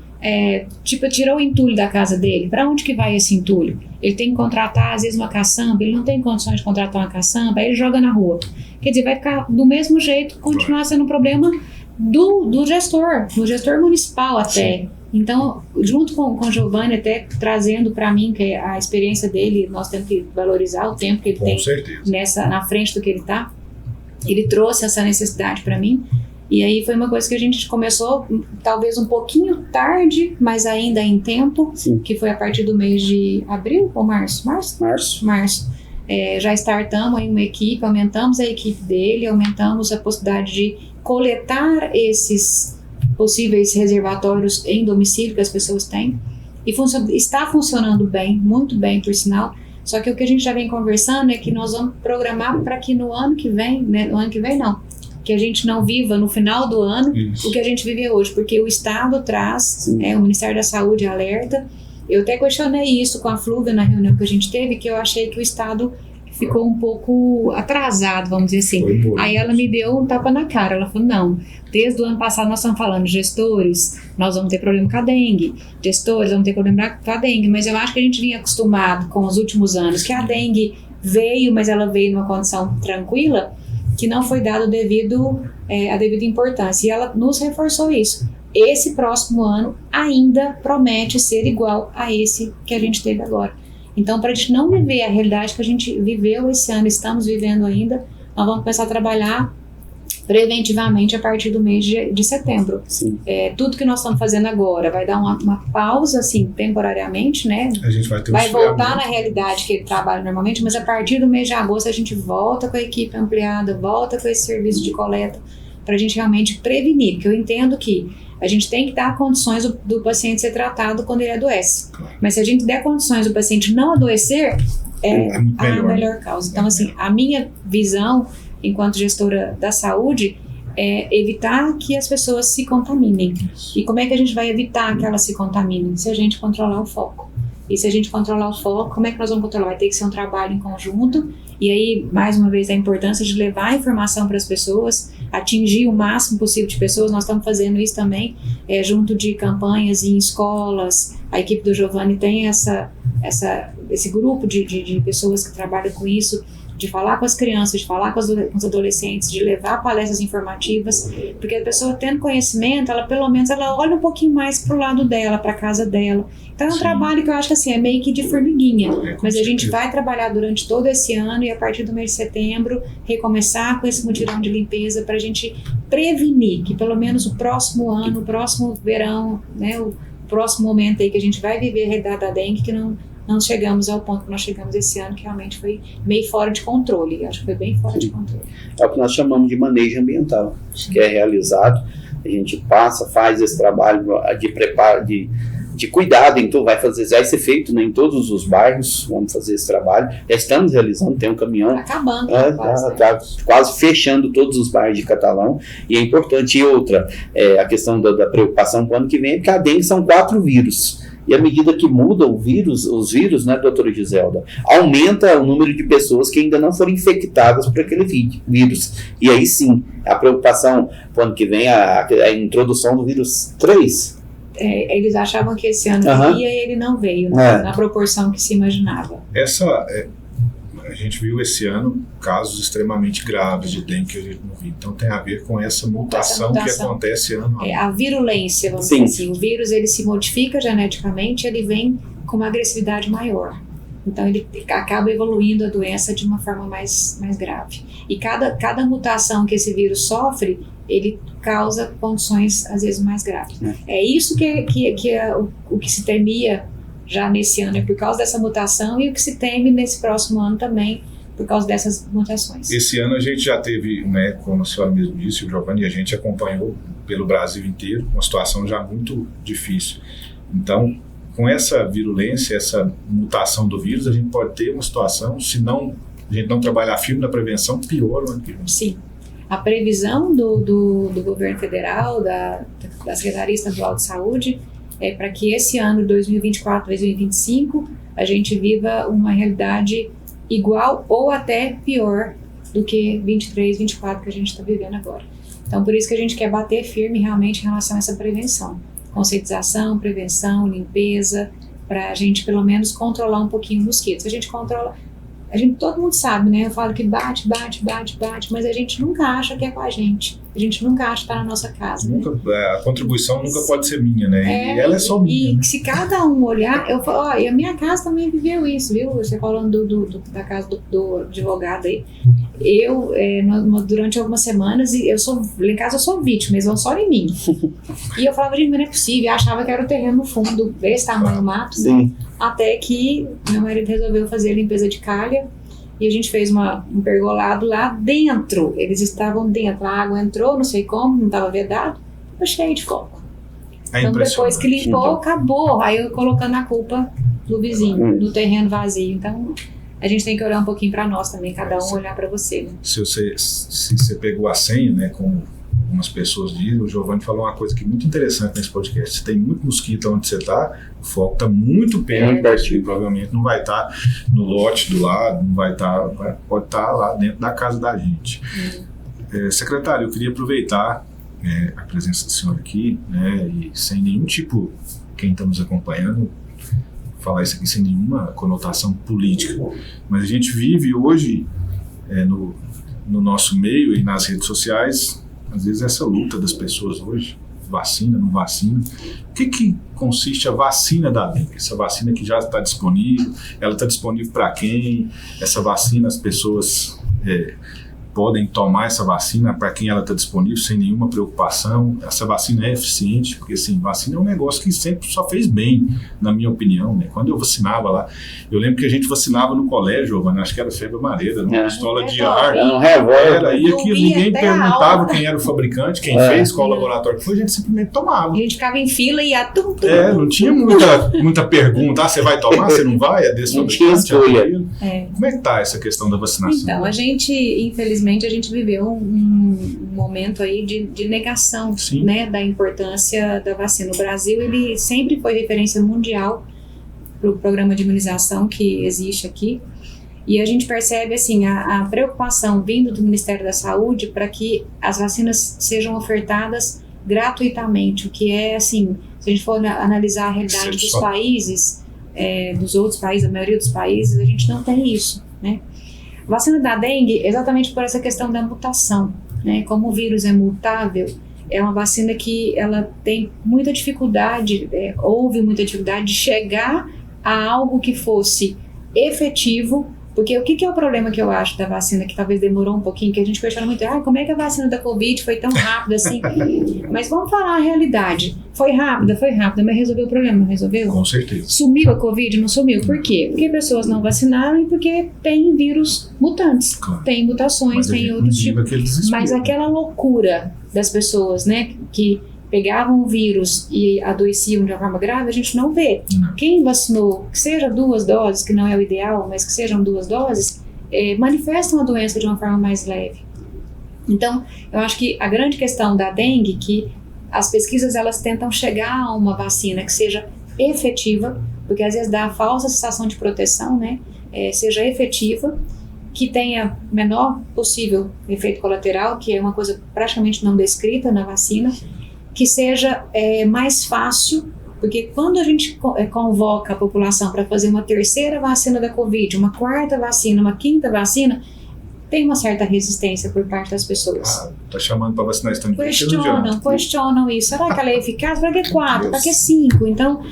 tirou o entulho da casa dele, para onde que vai esse entulho? Ele tem que contratar às vezes uma caçamba, ele não tem condições de contratar uma caçamba, aí ele joga na rua. Quer dizer, vai ficar do mesmo jeito, continuar sendo um problema do gestor municipal até. Sim. Então, junto com o Giovanni, até trazendo para mim que a experiência dele, nós temos que valorizar o tempo que ele tem na frente do que ele está. Ele trouxe essa necessidade para mim. E aí foi uma coisa que a gente começou talvez um pouquinho tarde, mas ainda em tempo, sim, que foi a partir do mês de abril ou março? Março. Já startamos aí uma equipe, aumentamos a equipe dele, aumentamos a possibilidade de coletar esses possíveis reservatórios em domicílio que as pessoas têm. E está funcionando bem, muito bem, por sinal. Só que o que a gente já vem conversando é que nós vamos programar para que no ano que vem, né, no ano que vem não, que a gente não viva no final do ano o que a gente vive hoje, porque o Estado traz, o Ministério da Saúde alerta. Eu até questionei isso com a Flúvia na reunião que a gente teve, que eu achei que o Estado ficou um pouco atrasado, vamos dizer assim. Aí ela me deu um tapa na cara, ela falou, não, desde o ano passado nós estamos falando, gestores, nós vamos ter problema com a dengue, gestores, vamos ter problema com a dengue, mas eu acho que a gente vinha acostumado com os últimos anos, que a dengue veio, mas ela veio numa condição tranquila, que não foi dado a devida importância. E ela nos reforçou isso. Esse próximo ano ainda promete ser igual a esse que a gente teve agora. Então, para a gente não viver a realidade que a gente viveu esse ano, estamos vivendo ainda, nós vamos começar a trabalhar preventivamente a partir do mês de setembro. Tudo que nós estamos fazendo agora vai dar uma pausa, assim, temporariamente, né? A gente vai voltar na realidade que ele trabalha normalmente, mas a partir do mês de agosto a gente volta com a equipe ampliada, volta com esse serviço de coleta, para a gente realmente prevenir, porque eu entendo que a gente tem que dar condições do paciente ser tratado quando ele adoece. Claro. Mas se a gente der condições do paciente não adoecer, é a melhor causa. Então, assim, a minha visão enquanto gestora da saúde, evitar que as pessoas se contaminem. E como é que a gente vai evitar que elas se contaminem? Se a gente controlar o foco. E se a gente controlar o foco, como é que nós vamos controlar? Vai ter que ser um trabalho em conjunto E aí, mais uma vez, a importância de levar a informação para as pessoas, atingir o máximo possível de pessoas. Nós estamos fazendo isso também, junto de campanhas em escolas. A equipe do Giovanni tem esse grupo de pessoas que trabalham com isso, de falar com as crianças, de falar com os adolescentes, de levar palestras informativas, porque a pessoa tendo conhecimento, ela pelo menos ela olha um pouquinho mais para o lado dela, para a casa dela. Então é um trabalho que eu acho que assim, é meio que de formiguinha, mas a gente vai trabalhar durante todo esse ano e a partir do mês de setembro recomeçar com esse mutirão de limpeza para a gente prevenir que pelo menos o próximo ano, o próximo verão, né, o próximo momento aí que a gente vai viver a realidade da dengue, que não chegamos ao ponto que nós chegamos esse ano, que realmente foi meio fora de controle. Acho que foi bem fora de controle. É o que nós chamamos de manejo ambiental, que é realizado. A gente faz esse trabalho de preparo, de cuidado, então vai ser feito, né, em todos os bairros. Vamos fazer esse trabalho. Já estamos realizando, tem um caminhão. Acabando. Tá quase fechando todos os bairros de Catalão. E é importante. E outra, a questão da preocupação para o ano que vem, é que a dengue são 4 vírus. E à medida que muda os vírus, né, doutora Giselda, aumenta o número de pessoas que ainda não foram infectadas por aquele vírus. E aí sim, a preocupação para o ano que vem, a introdução do vírus 3. Eles achavam que esse ano viria e ele não veio, na proporção que se imaginava. A gente viu esse ano casos extremamente graves de dengue que a gente não viu. Então tem a ver com essa mutação que acontece ano a ano. A virulência, vamos dizer assim. O vírus ele se modifica geneticamente, ele vem com uma agressividade maior. Então ele acaba evoluindo a doença de uma forma mais grave. E cada mutação que esse vírus sofre, ele causa condições às vezes mais graves. É isso que é o que se temia já nesse ano, é por causa dessa mutação, e o que se teme nesse próximo ano também, por causa dessas mutações. Esse ano a gente já teve, né, como a senhora mesmo disse, o Giovanni, a gente acompanhou pelo Brasil inteiro, uma situação já muito difícil. Então, com essa virulência, essa mutação do vírus, a gente pode ter uma situação, se a gente não trabalhar firme na prevenção, pior o ano que vem. Sim. A previsão do governo federal, da Secretaria Estadual de Saúde, é para que esse ano, 2024, 2025, a gente viva uma realidade igual ou até pior do que 23, 24 que a gente está vivendo agora. Então, por isso que a gente quer bater firme realmente em relação a essa prevenção. Conscientização, prevenção, limpeza, para a gente pelo menos controlar um pouquinho o mosquito. Se a gente controla... todo mundo sabe, né? Eu falo que bate, mas a gente nunca acha que é com a gente. A gente nunca acha que está na nossa casa. A contribuição nunca pode ser minha, né? E ela é só minha. E se cada um olhar, eu falo, e a minha casa também viveu isso, viu? Você falando da casa do advogado aí. Eu, durante algumas semanas, lá em casa eu sou vítima, eles vão só em mim. E eu falava, gente, mas não é possível. Eu achava que era o terreno no fundo, desse tamanho do mato. Sim. Até que meu marido resolveu fazer a limpeza de calha e a gente fez um pergolado lá dentro. Eles estavam dentro, a água entrou, não sei como, não estava vedado, ficou cheio de coco. Então depois que limpou, acabou. Aí eu colocando a culpa do vizinho, do terreno vazio. Então a gente tem que olhar um pouquinho para nós também, cada um olhar para você. Né? Se você pegou a senha, né, como algumas pessoas dizem, o Giovanni falou uma coisa que é muito interessante nesse podcast. Se tem muito mosquito onde você está, o foco está muito perto, provavelmente não vai estar no lote do lado, não vai estar, pode estar lá dentro da casa da gente. Secretário, eu queria aproveitar a presença do senhor aqui, né, e sem nenhum tipo, quem está nos acompanhando, falar isso aqui sem nenhuma conotação política, mas a gente vive hoje no nosso meio e nas redes sociais, às vezes essa luta das pessoas hoje, vacina, não vacina. O que consiste a vacina da dengue? Essa vacina que já está disponível, ela está disponível para quem? Essa vacina, as pessoas podem tomar essa vacina para quem ela está disponível sem nenhuma preocupação. Essa vacina é eficiente, porque assim, vacina é um negócio que sempre só fez bem, na minha opinião, né? Quando eu vacinava lá, eu lembro que a gente vacinava no colégio, acho que era febre amarela, numa pistola de ar, e aquilo, ninguém perguntava quem era o fabricante, quem fez, qual laboratório que foi, a gente simplesmente tomava. A gente ficava em fila e ia não tinha muita pergunta, você vai tomar, você não vai, é desse fabricante, Como é que tá essa questão da vacinação? Então, a gente, infelizmente, a gente viveu um momento aí de negação, né, da importância da vacina. O Brasil, ele sempre foi referência mundial para o programa de imunização que existe aqui. E a gente percebe assim, a preocupação vindo do Ministério da Saúde para que as vacinas sejam ofertadas gratuitamente, o que é assim, se a gente for analisar a realidade dos países, dos outros países, a maioria dos países, a gente não tem isso, né? A vacina da dengue, exatamente por essa questão da mutação, né? Como o vírus é mutável, é uma vacina que ela tem muita dificuldade, houve muita dificuldade de chegar a algo que fosse efetivo, porque o que é o problema que eu acho da vacina, que talvez demorou um pouquinho, que a gente questiona muito, como é que a vacina da Covid foi tão rápida assim? Mas vamos falar a realidade. Foi rápida, mas resolveu o problema, não resolveu? Com certeza. Sumiu a Covid? Não sumiu. Por quê? Porque pessoas não vacinaram e porque tem vírus mutantes, Claro. Tem mutações, tem outros tipos. Mas aquela loucura das pessoas, né, que pegavam o vírus e adoeciam de uma forma grave, a gente não vê. Não. Quem vacinou, que seja 2 doses, que não é o ideal, mas que sejam 2 doses, manifestam a doença de uma forma mais leve. Então, eu acho que a grande questão da dengue, que as pesquisas elas tentam chegar a uma vacina que seja efetiva, porque às vezes dá a falsa sensação de proteção, né? Seja efetiva, que tenha menor possível efeito colateral, que é uma coisa praticamente não descrita na vacina, que seja mais fácil, porque quando a gente convoca a população para fazer uma 3ª vacina da Covid, uma 4ª vacina, uma 5ª vacina, tem uma certa resistência por parte das pessoas. Tá chamando para vacinar isso também. Questionam isso. Será que ela é eficaz? Para que 4? Para que 5? Então,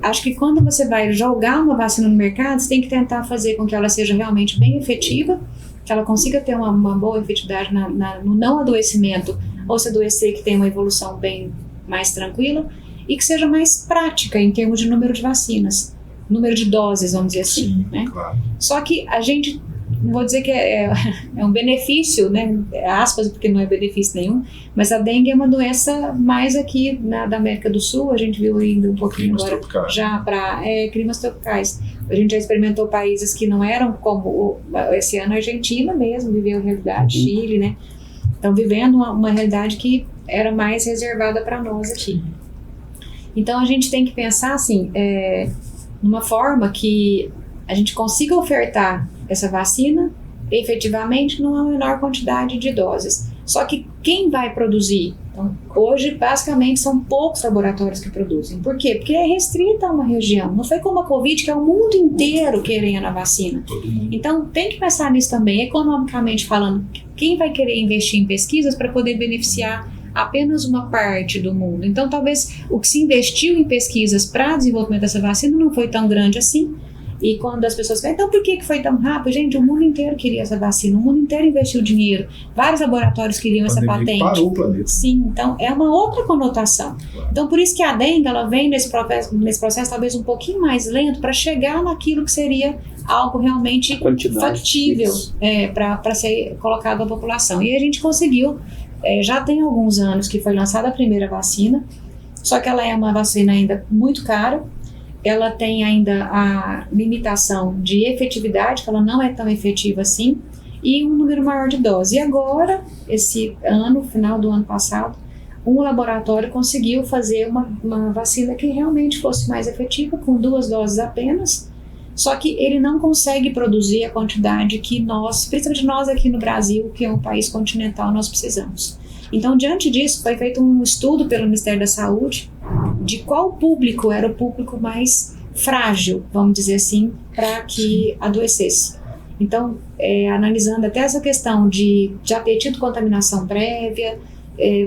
acho que quando você vai jogar uma vacina no mercado, você tem que tentar fazer com que ela seja realmente bem efetiva, que ela consiga ter uma boa efetividade no não adoecimento, ou se adoecer que tenha uma evolução bem mais tranquila, e que seja mais prática em termos de número de vacinas, número de doses, vamos dizer assim. Sim, né? Claro. Só que a gente, não vou dizer que é um benefício, né, aspas, porque não é benefício nenhum, mas a dengue é uma doença mais aqui da América do Sul, a gente viu ainda um pouquinho Climas agora, tropicais. já para climas tropicais. A gente já experimentou países que não eram como esse ano a Argentina mesmo, viveu a realidade, Chile, né? Estão vivendo uma realidade que era mais reservada para nós aqui. Então a gente tem que pensar assim, numa forma que a gente consiga ofertar essa vacina efetivamente numa menor quantidade de doses. Só que quem vai produzir? Então, hoje, basicamente, são poucos laboratórios que produzem. Por quê? Porque é restrita a uma região. Não foi como a Covid, que é o mundo inteiro querendo a vacina. Todo mundo. Então, tem que pensar nisso também, economicamente falando. Quem vai querer investir em pesquisas para poder beneficiar apenas uma parte do mundo? Então, talvez o que se investiu em pesquisas para desenvolvimento dessa vacina não foi tão grande assim. E quando as pessoas falam, então por que foi tão rápido? Gente, o mundo inteiro queria essa vacina, o mundo inteiro investiu dinheiro, vários laboratórios queriam essa patente. Parou o planeta. Sim, então é uma outra conotação. Claro. Então por isso que a dengue, ela vem nesse processo talvez um pouquinho mais lento para chegar naquilo que seria algo realmente factível para ser colocado à população. E a gente conseguiu, já tem alguns anos que foi lançada a primeira vacina, só que ela é uma vacina ainda muito cara. Ela tem ainda a limitação de efetividade, que ela não é tão efetiva assim, e um número maior de doses. E agora, esse ano, final do ano passado, um laboratório conseguiu fazer uma vacina que realmente fosse mais efetiva, com 2 doses apenas, só que ele não consegue produzir a quantidade que nós, principalmente nós aqui no Brasil, que é um país continental, nós precisamos. Então, diante disso, foi feito um estudo pelo Ministério da Saúde de qual público era o público mais frágil, vamos dizer assim, para que adoecesse. Então, analisando até essa questão de já ter tido contaminação prévia,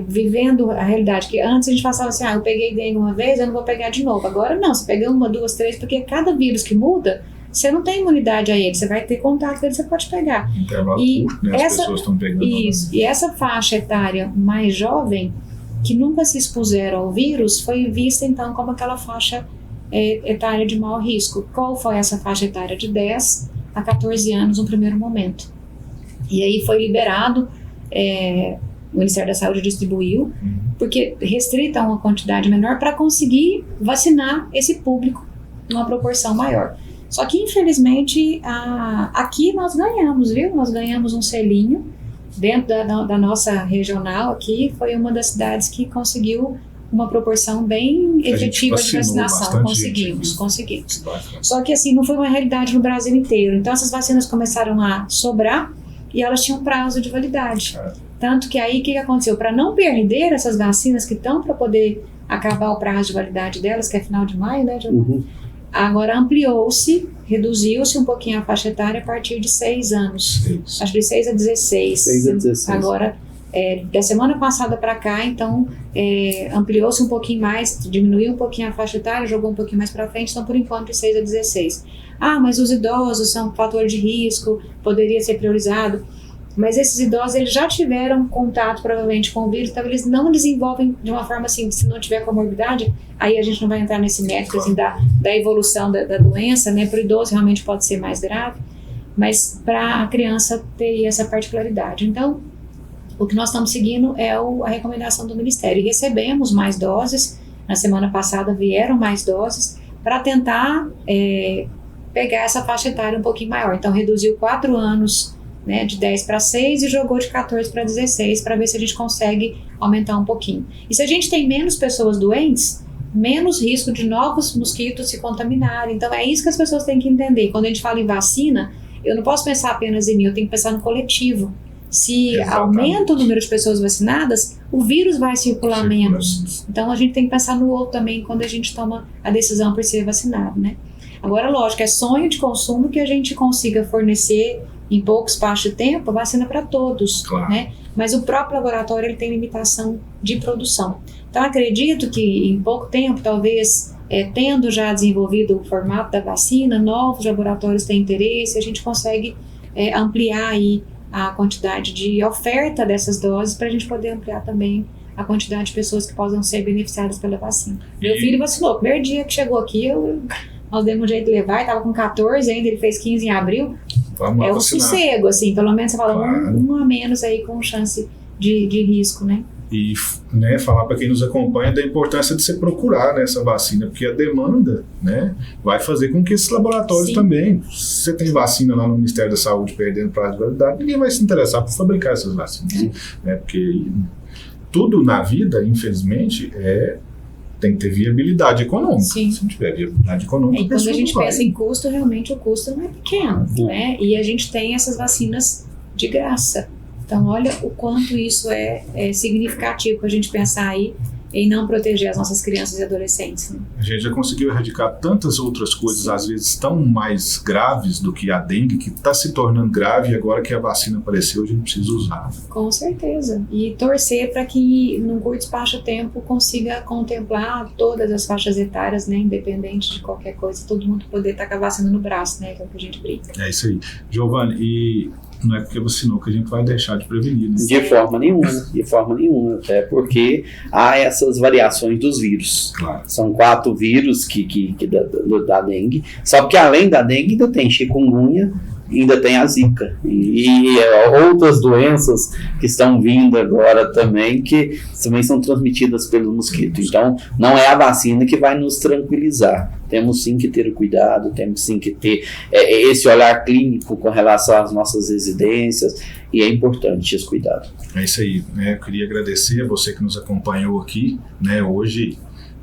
vivendo a realidade, que antes a gente falava assim, eu peguei dengue uma vez, eu não vou pegar de novo. Agora não, você pega 1, 2, 3, porque cada vírus que muda, você não tem imunidade a ele, você vai ter contato com ele, você pode pegar. Intervalo curto, né? As pessoas estão pegando. Isso, e essa faixa etária mais jovem, que nunca se expuseram ao vírus, foi vista então como aquela faixa etária de maior risco. Qual foi essa faixa etária? De 10 a 14 anos no primeiro momento. E aí foi liberado, o Ministério da Saúde distribuiu, porque restrita uma quantidade menor para conseguir vacinar esse público numa proporção maior. Só que, infelizmente, aqui nós ganhamos, viu? Nós ganhamos um selinho dentro da nossa regional aqui. Foi uma das cidades que conseguiu uma proporção bem efetiva de vacinação. Conseguimos. Só que assim, não foi uma realidade no Brasil inteiro. Então essas vacinas começaram a sobrar e elas tinham prazo de validade. Tanto que aí o que aconteceu? Para não perder essas vacinas que estão para poder acabar o prazo de validade delas, que é final de maio, né, agora ampliou-se, reduziu-se um pouquinho a faixa etária a partir de 6 anos. Acho que de 6 a 16. 6 a 16. Agora, da semana passada para cá, então, ampliou-se um pouquinho mais, diminuiu um pouquinho a faixa etária, jogou um pouquinho mais para frente, então por enquanto de 6 a 16. Ah, mas os idosos são um fator de risco, poderia ser priorizado. Mas esses idosos, eles já tiveram contato provavelmente com o vírus, então eles não desenvolvem de uma forma assim, se não tiver comorbidade, aí a gente não vai entrar nesse mérito assim, da evolução da doença, né? Para o idoso realmente pode ser mais grave, mas para a criança teria essa particularidade. Então, o que nós estamos seguindo é a recomendação do Ministério. E recebemos mais doses, na semana passada vieram mais doses, para tentar pegar essa faixa etária um pouquinho maior. Então, reduziu 4 anos, né, de 10 para 6 e jogou de 14 para 16 para ver se a gente consegue aumentar um pouquinho. E se a gente tem menos pessoas doentes, menos risco de novos mosquitos se contaminarem. Então é isso que as pessoas têm que entender. Quando a gente fala em vacina, eu não posso pensar apenas em mim, eu tenho que pensar no coletivo. Se aumenta o número de pessoas vacinadas, o vírus vai circular menos. Então a gente tem que pensar no outro também quando a gente toma a decisão por ser vacinado, né? Agora, lógico, é sonho de consumo que a gente consiga fornecer em pouco espaço de tempo a vacina para todos, né? Mas o próprio laboratório ele tem limitação de produção. Então acredito que em pouco tempo, talvez tendo já desenvolvido o formato da vacina, novos laboratórios têm interesse, a gente consegue ampliar aí a quantidade de oferta dessas doses para a gente poder ampliar também a quantidade de pessoas que possam ser beneficiadas pela vacina. Meu filho vacinou, primeiro dia que chegou aqui, nós demos um jeito de levar, ele estava com 14 ainda, ele fez 15 em abril. Vamos um sossego, assim, pelo menos você fala um a menos aí com chance de risco, né? E né, falar para quem nos acompanha da importância de você procurar, né, essa vacina, porque a demanda, né, vai fazer com que esses laboratórios também, se você tem vacina lá no Ministério da Saúde perdendo prazo de validade, ninguém vai se interessar por fabricar essas vacinas, né, porque tudo na vida, infelizmente, tem que ter viabilidade econômica. Sim. Se não tiver viabilidade econômica, e quando a gente pensa em custo, realmente o custo não é pequeno, né? E a gente tem essas vacinas de graça. Então, olha o quanto isso é significativo para a gente pensar aí em não proteger as nossas crianças e adolescentes. Né? A gente já conseguiu erradicar tantas outras coisas, às vezes tão mais graves do que a dengue, que está se tornando grave e agora que a vacina apareceu, a gente precisa usar. Com certeza. E torcer para que, num curto espaço de tempo, consiga contemplar todas as faixas etárias, né, independente de qualquer coisa, todo mundo poder estar com a vacina no braço, né, que é o que a gente brinca. É isso aí. Giovanni, e não é porque vacinou que a gente vai deixar de prevenir, né? De forma nenhuma, até porque há essas variações dos vírus. Claro. São 4 vírus que da dengue, só que além da dengue ainda tem chikungunya, ainda tem a zika e outras doenças que estão vindo agora também, que também são transmitidas pelo mosquito. Então não é a vacina que vai nos tranquilizar. Temos sim que ter cuidado, temos sim que ter esse olhar clínico com relação às nossas residências, e é importante esse cuidado. É isso aí, né? Eu queria agradecer a você que nos acompanhou aqui, né, hoje,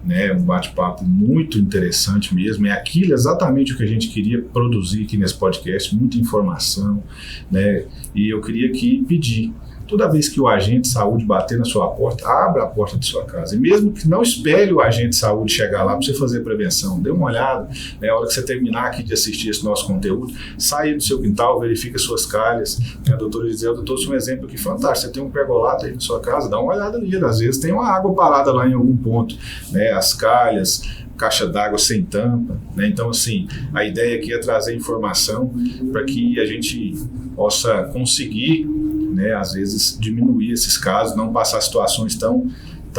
né, um bate-papo muito interessante mesmo, é aquilo exatamente o que a gente queria produzir aqui nesse podcast, muita informação, né, e eu queria aqui pedir, toda vez que o agente de saúde bater na sua porta, abra a porta de sua casa, e mesmo que não espere o agente de saúde chegar lá para você fazer prevenção, dê uma olhada, né, a hora que você terminar aqui de assistir esse nosso conteúdo, saia do seu quintal, verifique as suas calhas, né, a doutora Gisela trouxe um exemplo aqui fantástico, você tem um pergolato aí na sua casa, dá uma olhada ali, às vezes tem uma água parada lá em algum ponto, né, as calhas, caixa d'água sem tampa, né? Então assim, a ideia aqui é trazer informação para que a gente possa conseguir, né, às vezes diminuir esses casos, não passar situações tão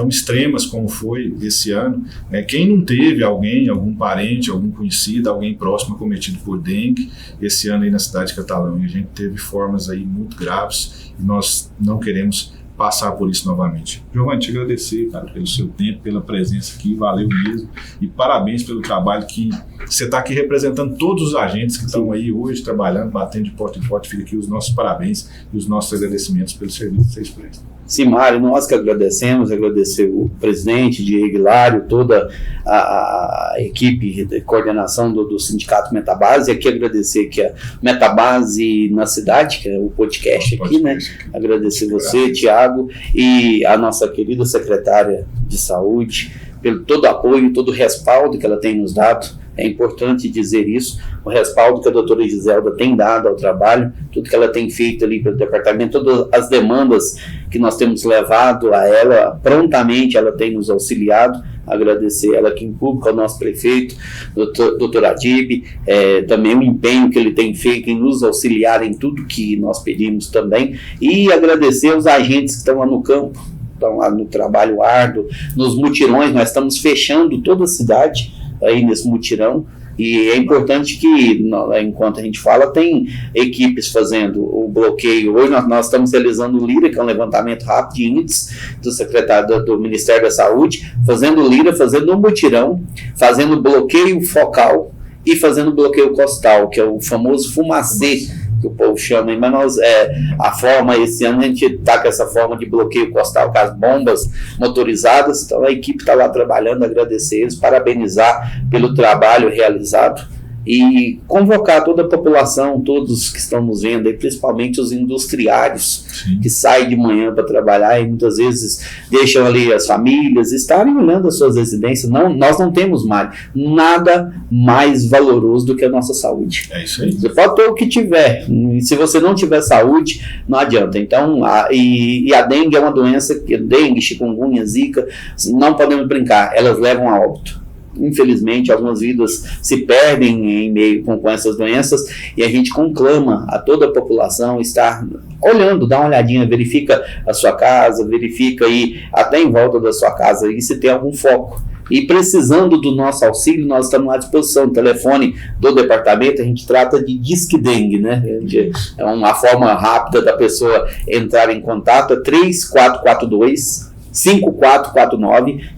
extremas como foi esse ano, né? Quem não teve algum parente, algum conhecido, alguém próximo acometido por dengue, esse ano aí na cidade de Catalão, e a gente teve formas aí muito graves e nós não queremos passar por isso novamente. Giovanni, te agradecer, cara, pelo seu tempo, pela presença aqui, valeu mesmo, e parabéns pelo trabalho que você está aqui representando todos os agentes que estão aí hoje trabalhando, batendo de porta em porta. Fica aqui os nossos parabéns e os nossos agradecimentos pelo serviço que vocês prestam. Sim, Mário, nós que agradecemos, agradecer o presidente, Diego Hilário, toda a equipe de coordenação do Sindicato Metabase, e aqui agradecer que a Metabase na cidade, que é o podcast aqui, né? Agradecer você, Tiago, e a nossa querida secretária de Saúde, pelo todo o apoio, todo o respaldo que ela tem nos dado. É importante dizer isso, o respaldo que a doutora Giselda tem dado ao trabalho, tudo que ela tem feito ali pelo departamento, todas as demandas que nós temos levado a ela, prontamente ela tem nos auxiliado. Agradecer ela aqui em público, ao nosso prefeito, doutor Adib, também o empenho que ele tem feito em nos auxiliar em tudo que nós pedimos também, e agradecer aos agentes que estão lá no campo, estão lá no trabalho árduo, nos mutirões. Nós estamos fechando toda a cidade aí nesse mutirão, e é importante que, enquanto a gente fala, tem equipes fazendo o bloqueio. Hoje nós estamos realizando o LIRA, que é um levantamento rápido de índices do secretário do Ministério da Saúde, fazendo o LIRA, fazendo um mutirão, fazendo bloqueio focal e fazendo bloqueio costal, que é o famoso fumacê, que o povo chama, mas a forma, esse ano a gente está com essa forma de bloqueio costal com as bombas motorizadas, então a equipe está lá trabalhando, agradecer eles, parabenizar pelo trabalho realizado e convocar toda a população, todos que estão nos vendo aí, principalmente os industriários. Sim. Que saem de manhã para trabalhar e muitas vezes deixam ali as famílias estarem olhando as suas residências. Nós não temos nada mais valoroso do que a nossa saúde. É isso aí. Você pode ter o que tiver, se você não tiver saúde, não adianta. Então, a dengue é uma doença, dengue, chikungunya, zika, não podemos brincar, elas levam a óbito. Infelizmente, algumas vidas se perdem em meio com essas doenças, e a gente conclama a toda a população estar olhando, dá uma olhadinha, verifica a sua casa, verifica aí até em volta da sua casa aí, se tem algum foco. E precisando do nosso auxílio, nós estamos à disposição. O telefone do departamento, a gente trata de Disque Dengue, né? É uma forma rápida da pessoa entrar em contato, é 3442-5449,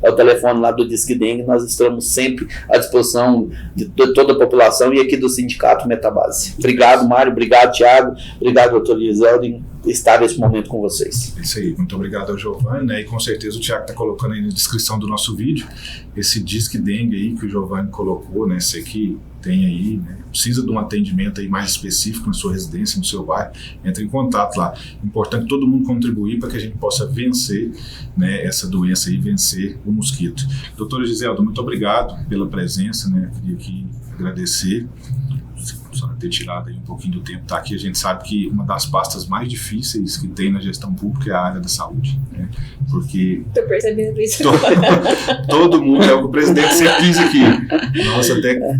é o telefone lá do Disque Dengue. Nós estamos sempre à disposição de toda a população e aqui do Sindicato Metabase. Obrigado, Mário, obrigado, Tiago, obrigado, doutor Giselda, em estar nesse momento com vocês. Isso aí, muito obrigado ao Giovanni, né? E com certeza o Tiago está colocando aí na descrição do nosso vídeo esse Disque Dengue aí que o Giovanni colocou, né? Você que tem aí, né? Precisa de um atendimento aí mais específico na sua residência, no seu bairro, entre em contato lá. Importante todo mundo contribuir para que a gente possa vencer, né, essa doença e vencer o mosquito. Doutora Giselda, muito obrigado pela presença, né? Queria aqui agradecer só ter tirado aí um pouquinho do tempo estar aqui. A gente sabe que uma das pastas mais difíceis que tem na gestão pública é a área da saúde, né? Porque tô percebendo isso. Todo mundo, é o que o presidente sempre diz aqui. Nós até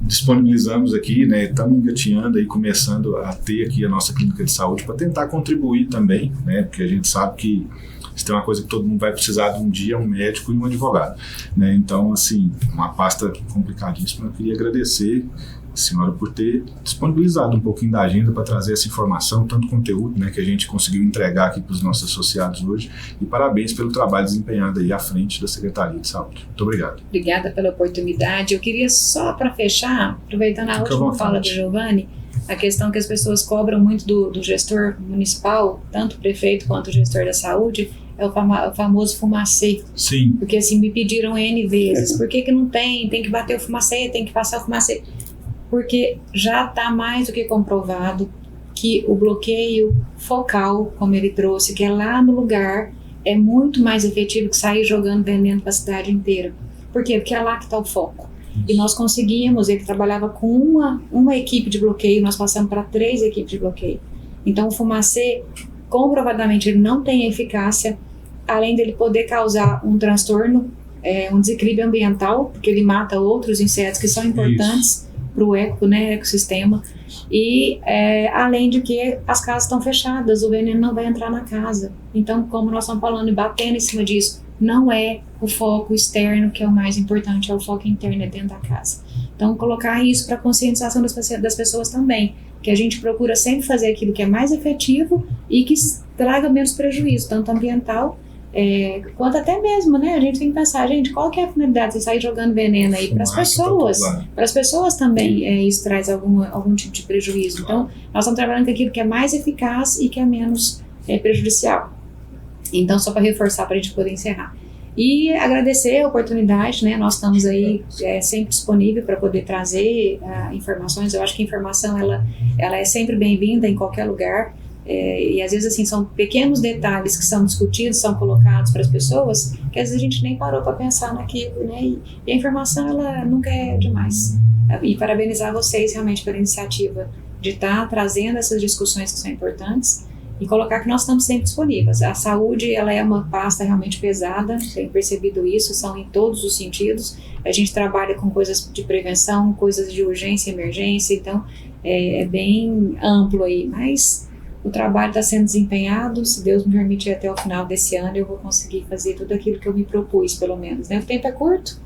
disponibilizamos aqui, né? Estamos engatinhando aí, começando a ter aqui a nossa clínica de saúde para tentar contribuir também, né? Porque a gente sabe que se tem uma coisa que todo mundo vai precisar de um dia, um médico e um advogado, né? Então, assim, uma pasta complicadíssima. Eu queria agradecer a senhora por ter disponibilizado um pouquinho da agenda para trazer essa informação, tanto conteúdo, né, que a gente conseguiu entregar aqui para os nossos associados hoje, e parabéns pelo trabalho desempenhado aí à frente da Secretaria de Saúde. Muito obrigado. Obrigada pela oportunidade. Eu queria só, para fechar, aproveitando a última fala do Giovanni, a questão que as pessoas cobram muito do gestor municipal, tanto o prefeito quanto o gestor da saúde, é o famoso fumacê. Sim. Porque assim, me pediram N vezes, por que não tem? Tem que bater o fumacê, tem que passar o fumacê. Porque já está mais do que comprovado que o bloqueio focal, como ele trouxe, que é lá no lugar, é muito mais efetivo que sair jogando veneno para a cidade inteira. Por quê? Porque é lá que está o foco. E nós conseguimos, ele trabalhava com uma equipe de bloqueio, nós passamos para 3 equipes de bloqueio. Então o fumacê, comprovadamente, ele não tem eficácia, além dele poder causar um transtorno, um desequilíbrio ambiental, porque ele mata outros insetos que são importantes para o ecossistema, e além de que as casas estão fechadas, o veneno não vai entrar na casa. Então, como nós estamos falando e batendo em cima disso, não é o foco externo que é o mais importante, é o foco interno, dentro da casa. Então, colocar isso para a conscientização das pessoas também, que a gente procura sempre fazer aquilo que é mais efetivo e que traga menos prejuízo, tanto ambiental quanto até mesmo, né? A gente tem que pensar, gente, qual que é a finalidade de sair jogando veneno aí para as pessoas? Para as pessoas também isso traz algum tipo de prejuízo. Então, nós estamos trabalhando com aquilo que é mais eficaz e que é menos prejudicial. Então, só para reforçar, para a gente poder encerrar. E agradecer a oportunidade, né? Nós estamos aí sempre disponível para poder trazer informações. Eu acho que a informação ela é sempre bem-vinda em qualquer lugar. E às vezes assim são pequenos detalhes que são discutidos, são colocados para as pessoas, que às vezes a gente nem parou para pensar naquilo, né? E a informação ela nunca é demais. E parabenizar vocês realmente pela iniciativa de estar trazendo essas discussões que são importantes. E colocar que nós estamos sempre disponíveis. A saúde, ela é uma pasta realmente pesada, tenho percebido isso, são em todos os sentidos. A gente trabalha com coisas de prevenção, coisas de urgência e emergência, então é bem amplo aí. Mas o trabalho está sendo desempenhado, se Deus me permitir até o final desse ano, eu vou conseguir fazer tudo aquilo que eu me propus, pelo menos. Né? O tempo é curto,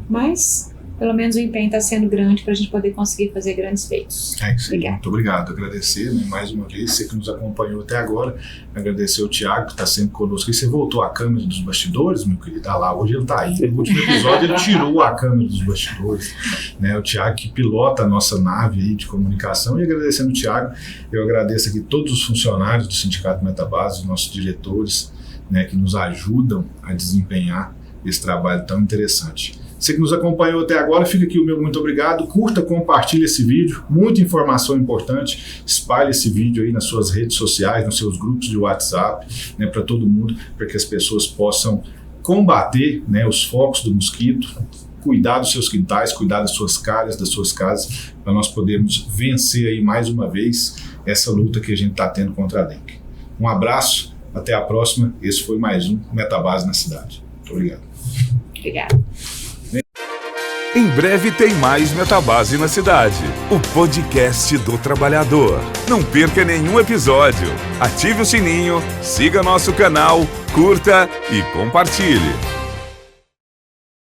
mas pelo menos o empenho está sendo grande para a gente poder conseguir fazer grandes feitos. Obrigado. Muito obrigado. Agradecer, né, mais uma vez, você que nos acompanhou até agora. Agradecer ao Thiago, que está sempre conosco. E você voltou à câmera dos bastidores, meu querido? Tá lá, hoje ele está aí. No último episódio ele tirou a câmera dos bastidores. Né, o Thiago que pilota a nossa nave aí de comunicação. E agradecendo o Thiago, eu agradeço aqui todos os funcionários do Sindicato Metabase, os nossos diretores, né, que nos ajudam a desempenhar esse trabalho tão interessante. Você que nos acompanhou até agora, fica aqui o meu muito obrigado. Curta, compartilhe esse vídeo, muita informação importante. Espalhe esse vídeo aí nas suas redes sociais, nos seus grupos de WhatsApp, né, para todo mundo, para que as pessoas possam combater, né, os focos do mosquito, cuidar dos seus quintais, cuidar das suas calhas, das suas casas, para nós podermos vencer aí mais uma vez essa luta que a gente está tendo contra a dengue. Um abraço, até a próxima. Esse foi mais um Metabase na Cidade. Muito obrigado. Obrigada. Em breve tem mais Metabase na Cidade, o podcast do trabalhador. Não perca nenhum episódio. Ative o sininho, siga nosso canal, curta e compartilhe.